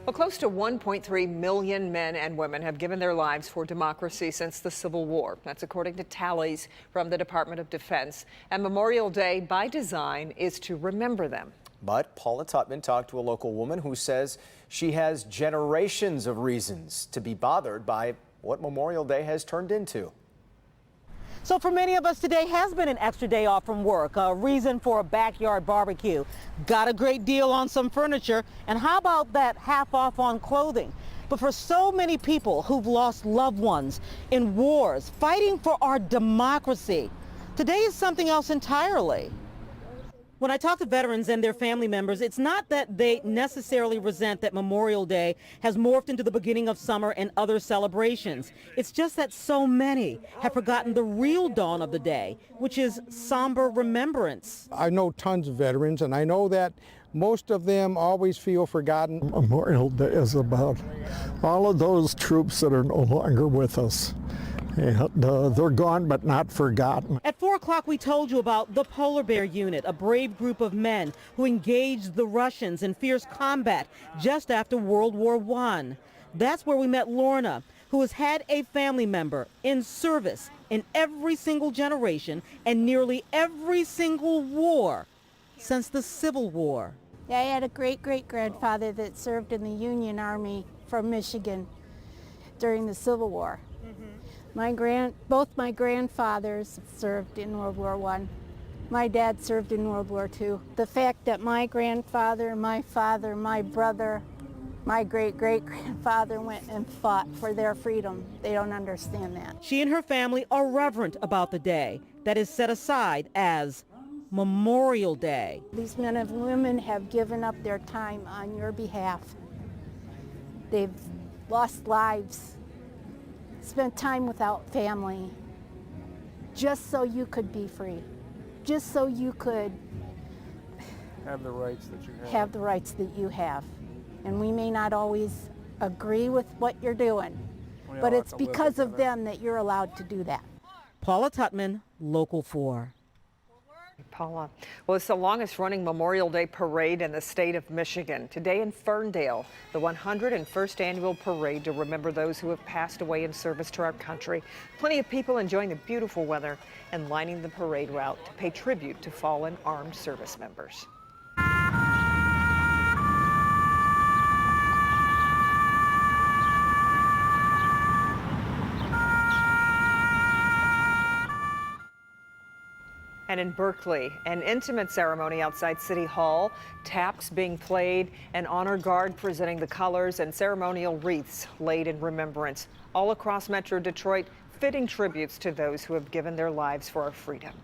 Well, close to 1.3 million men and women have given their lives for democracy since the Civil War. That's according to tallies from the Department of Defense. And Memorial Day, by design, is to remember them. But Paula Tutman talked to a local woman who says she has generations of reasons to be bothered by what Memorial Day has turned into. So for many of us, today has been an extra day off from work, a reason for a backyard barbecue. Got a great deal on some furniture, and how about that half off on clothing? But for so many people who've lost loved ones in wars, fighting for our democracy, today is something else entirely. When I talk to veterans and their family members, it's not that they necessarily resent that Memorial Day has morphed into the beginning of summer and other celebrations. It's just that so many have forgotten the real dawn of the day, which is somber remembrance. I know tons of veterans, and I know that most of them always feel forgotten. Memorial Day is about all of those troops that are no longer with us. And, they're gone but not forgotten. At 4 o'clock, we told you about the Polar Bear Unit, a brave group of men who engaged the Russians in fierce combat just after World War I. That's where we met Lorna, who has had a family member in service in every single generation and nearly every single war since the Civil War. Yeah, I had a great-great-grandfather that served in the Union Army from Michigan during the Civil War. Both my grandfathers served in World War I. My dad served in World War II. The fact that my grandfather, my father, my brother, my great-great-grandfather went and fought for their freedom, they don't understand that. She and her family are reverent about the day that is set aside as Memorial Day. These men and women have given up their time on your behalf. They've lost lives, spent time without family, just so you could be free, just so you could have the rights that you have the rights that you have. And we may not always agree with what you're doing, but it's because of them that you're allowed to do that. Paula Tutman, Local 4. Paula. Well, it's the longest running Memorial Day parade in the state of Michigan. Today in Ferndale, the 101st annual parade to remember those who have passed away in service to our country. Plenty of people enjoying the beautiful weather and lining the parade route to pay tribute to fallen armed service members. And in Berkeley, an intimate ceremony outside City Hall, taps being played, an honor guard presenting the colors, and ceremonial wreaths laid in remembrance. All across Metro Detroit, fitting tributes to those who have given their lives for our freedom.